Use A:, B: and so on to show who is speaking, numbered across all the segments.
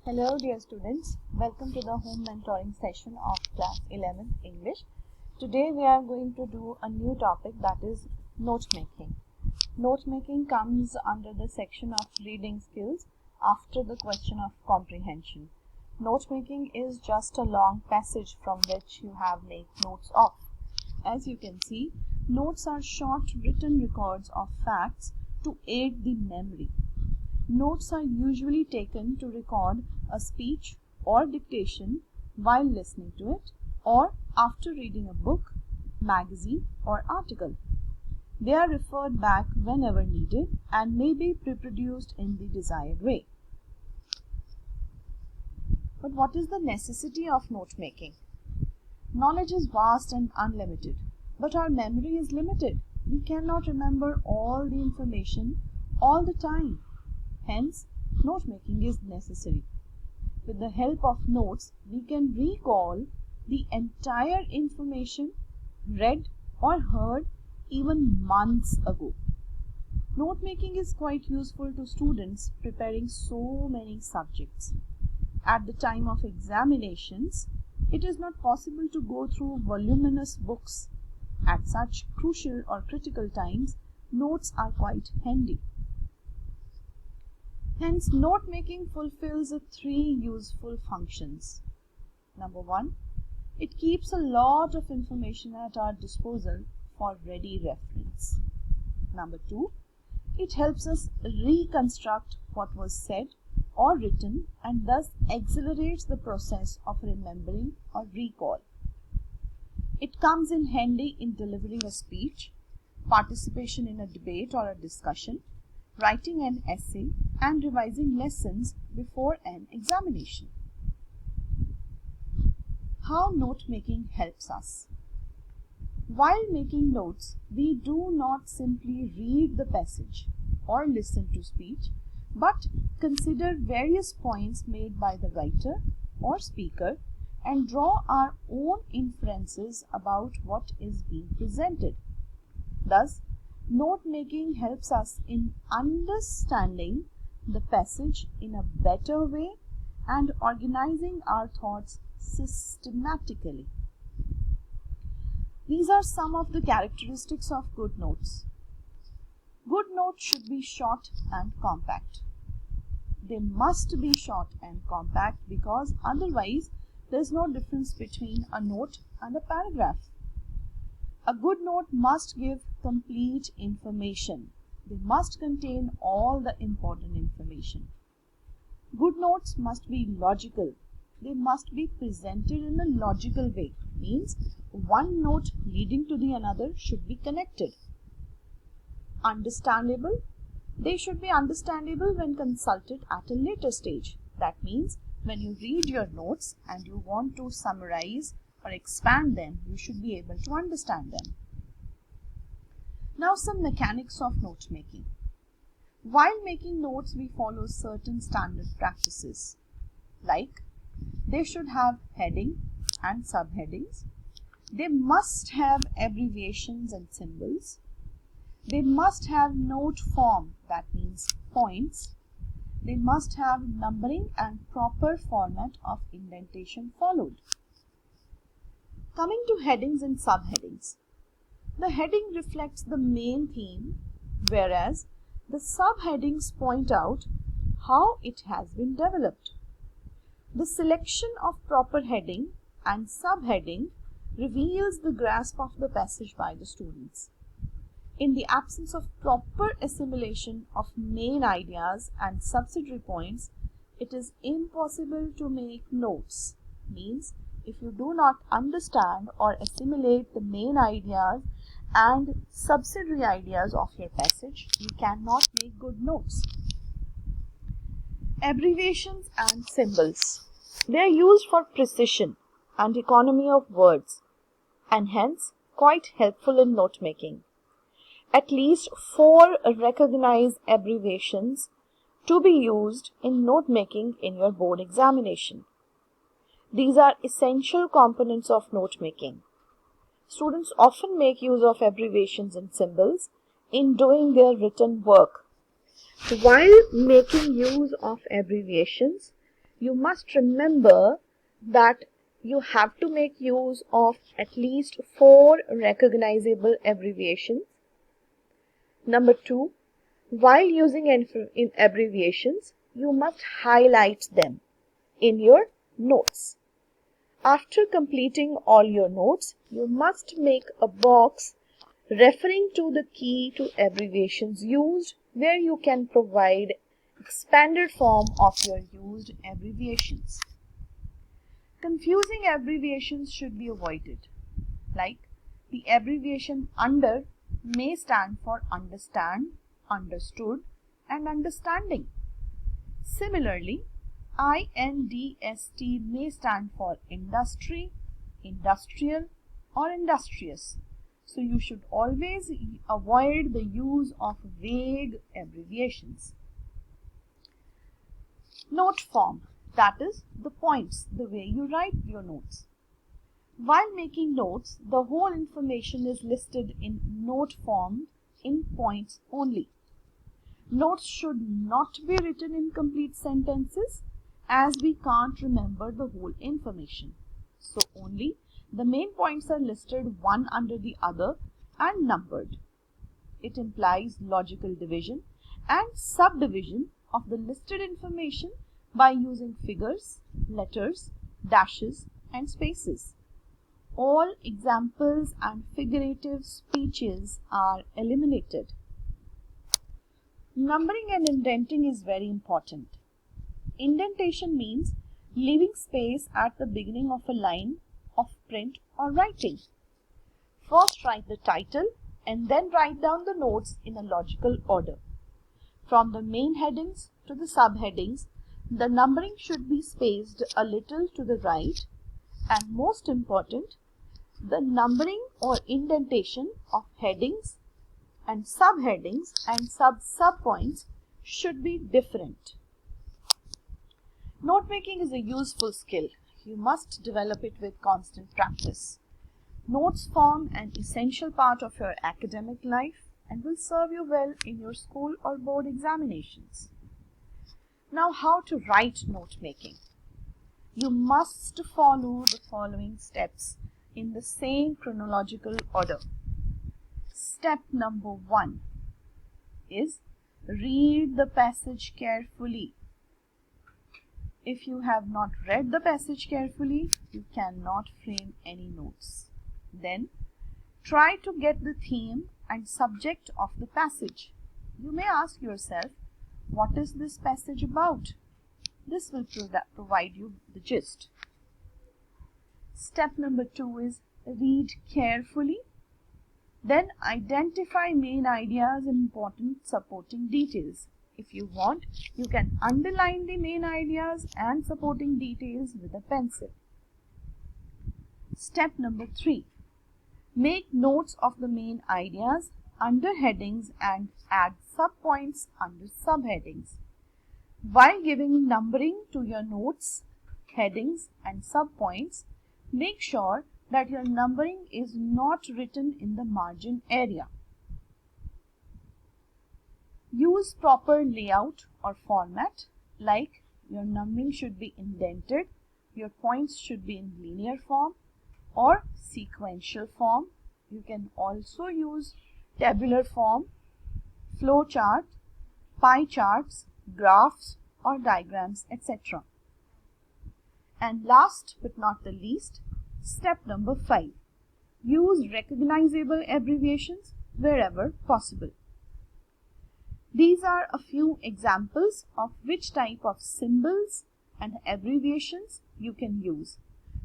A: Hello dear students, welcome to the home mentoring session of class 11th English. Today we are going to do a new topic, that is note making. Note making comes under the section of reading skills after the question of comprehension. Note making is just a long passage from which you have made notes of. As you can see, notes are short written records of facts to aid the memory. Notes are usually taken to record a speech or dictation while listening to it or after reading a book, magazine or article. They are referred back whenever needed and may be reproduced in the desired way. But what is the necessity of note making? Knowledge is vast and unlimited, but our memory is limited. We cannot remember all the information all the time. Hence, note making is necessary. With the help of notes, we can recall the entire information read or heard even months ago. Note making is quite useful to students preparing so many subjects. At the time of examinations, it is not possible to go through voluminous books. At such crucial or critical times, notes are quite handy. Hence, note making fulfills three useful functions. Number one, it keeps a lot of information at our disposal for ready reference. Number two, it helps us reconstruct what was said or written and thus accelerates the process of remembering or recall. It comes in handy in delivering a speech, participation in a debate or a discussion, writing an essay, and revising lessons before an examination. How note making helps us? While making notes, we do not simply read the passage or listen to speech, but consider various points made by the writer or speaker and draw our own inferences about what is being presented. Thus, note making helps us in understanding the passage in a better way and organizing our thoughts systematically. These are some of the characteristics of good notes. Good notes should be short and compact. They must be short and compact because otherwise there is no difference between a note and a paragraph. A good note must give complete information. They must contain all the important information. Good notes must be logical. They must be presented in a logical way. Means one note leading to the another should be connected. Understandable. They should be understandable when consulted at a later stage. That means when you read your notes and you want to summarize or expand them, you should be able to understand them. Now some mechanics of note making. While making notes, we follow certain standard practices, like they should have heading and subheadings. They must have abbreviations and symbols. They must have note form, that means points. They must have numbering and proper format of indentation followed. Coming to headings and subheadings. The heading reflects the main theme, whereas the subheadings point out how it has been developed. The selection of proper heading and subheading reveals the grasp of the passage by the students. In the absence of proper assimilation of main ideas and subsidiary points, it is impossible to make notes. Means, if you do not understand or assimilate the main ideas and subsidiary ideas of your passage, you cannot make good notes. Abbreviations and symbols. They are used for precision and economy of words and hence quite helpful in note making. At least 4 recognized abbreviations to be used in note making in your board examination. These are essential components of note making. Students often make use of abbreviations and symbols in doing their written work. While making use of abbreviations, you must remember that you have to make use of at least 4 recognizable abbreviations. Number 2, while using in abbreviations, you must highlight them in your notes. After completing all your notes, you must make a box referring to the key to abbreviations used, where you can provide expanded form of your used abbreviations. Confusing abbreviations should be avoided, like the abbreviation under may stand for understand, understood, and understanding. Similarly, INDST may stand for industry, industrial, or industrious. So you should always avoid the use of vague abbreviations. Note form, that is the points, the way you write your notes. While making notes, the whole information is listed in note form in points only. Notes should not be written in complete sentences, as we can't remember the whole information. So only the main points are listed one under the other and numbered. It implies logical division and subdivision of the listed information by using figures, letters, dashes, and spaces. All examples and figurative speeches are eliminated. Numbering and indenting is very important. Indentation means leaving space at the beginning of a line of print or writing. First write the title and then write down the notes in a logical order. From the main headings to the subheadings, the numbering should be spaced a little to the right, and most important, the numbering or indentation of headings and subheadings and subpoints should be different. Note making is a useful skill. You must develop it with constant practice. Notes form an essential part of your academic life and will serve you well in your school or board examinations. Now, how to write note making? You must follow the following steps in the same chronological order. Step number 1 is read the passage carefully. If you have not read the passage carefully, you cannot frame any notes. Then, try to get the theme and subject of the passage. You may ask yourself, what is this passage about? This will provide you the gist. Step number 2 is read carefully. Then identify main ideas and important supporting details. If you want, you can underline the main ideas and supporting details with a pencil. Step number 3. Make notes of the main ideas under headings and add subpoints under subheadings. While giving numbering to your notes, headings and subpoints, make sure that your numbering is not written in the margin area. Use proper layout or format, like your numbering should be indented, your points should be in linear form or sequential form. You can also use tabular form, flow chart, pie charts, graphs or diagrams, etc. And last but not the least, step number 5. Use recognizable abbreviations wherever possible. These are a few examples of which type of symbols and abbreviations you can use.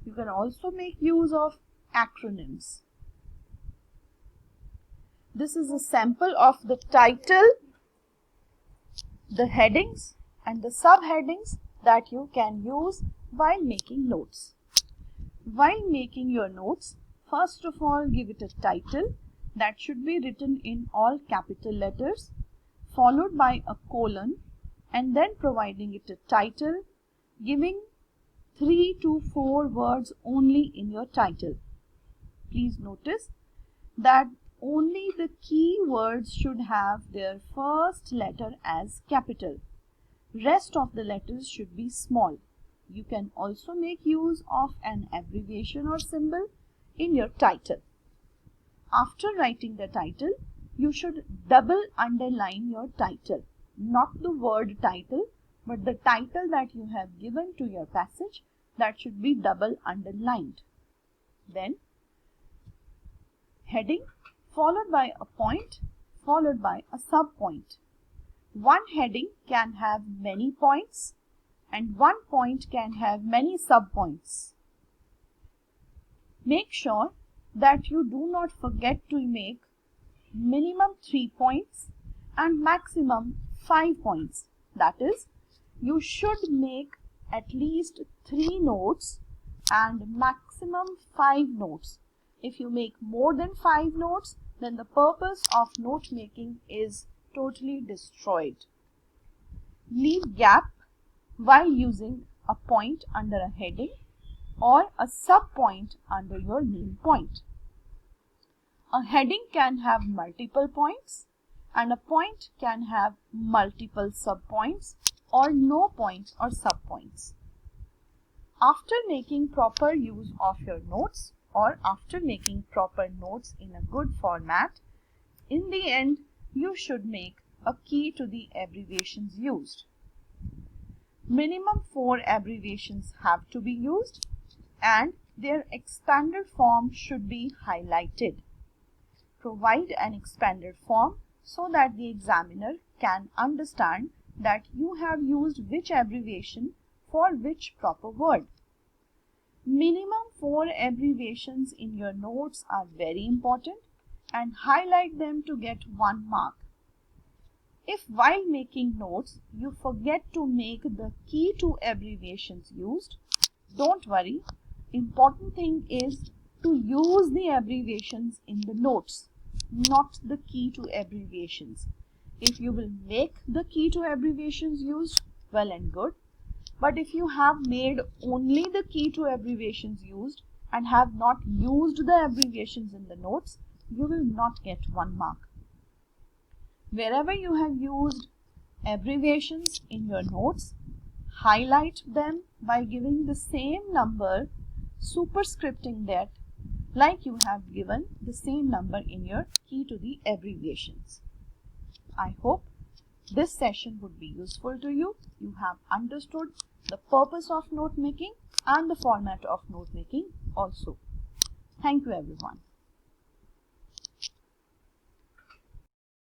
A: You can also make use of acronyms. This is a sample of the title, the headings and the subheadings that you can use while making notes. While making your notes, first of all give it a title that should be written in all capital letters, followed by a colon, and then providing it a title, giving 3 to 4 words only in your title. Please notice that only the key words should have their first letter as capital. Rest of the letters should be small. You can also make use of an abbreviation or symbol in your title. After writing the title, you should double underline your title. Not the word title, but the title that you have given to your passage, that should be double underlined. Then heading followed by a point followed by a sub-point. One heading can have many points and one point can have many sub-points. Make sure that you do not forget to make minimum 3 points and maximum 5 points. That is, you should make at least 3 notes and maximum 5 notes. If you make more than 5 notes, then the purpose of note making is totally destroyed. Leave gap while using a point under a heading or a sub-point under your main point. A heading can have multiple points and a point can have multiple sub-points or no points or sub-points. After making proper use of your notes or after making proper notes in a good format, in the end you should make a key to the abbreviations used. Minimum 4 abbreviations have to be used and their expanded form should be highlighted. Provide an expanded form so that the examiner can understand that you have used which abbreviation for which proper word. Minimum 4 abbreviations in your notes are very important and highlight them to get 1 mark. If while making notes you forget to make the key to abbreviations used, don't worry. Important thing is to use the abbreviations in the notes, not the key to abbreviations. If you will make the key to abbreviations used, well and good. But if you have made only the key to abbreviations used and have not used the abbreviations in the notes, you will not get 1 mark. Wherever you have used abbreviations in your notes, highlight them by giving the same number, superscripting that, like you have given the same number in your key to the abbreviations. I hope this session would be useful to you. You have understood the purpose of note making and the format of note making also. Thank you everyone.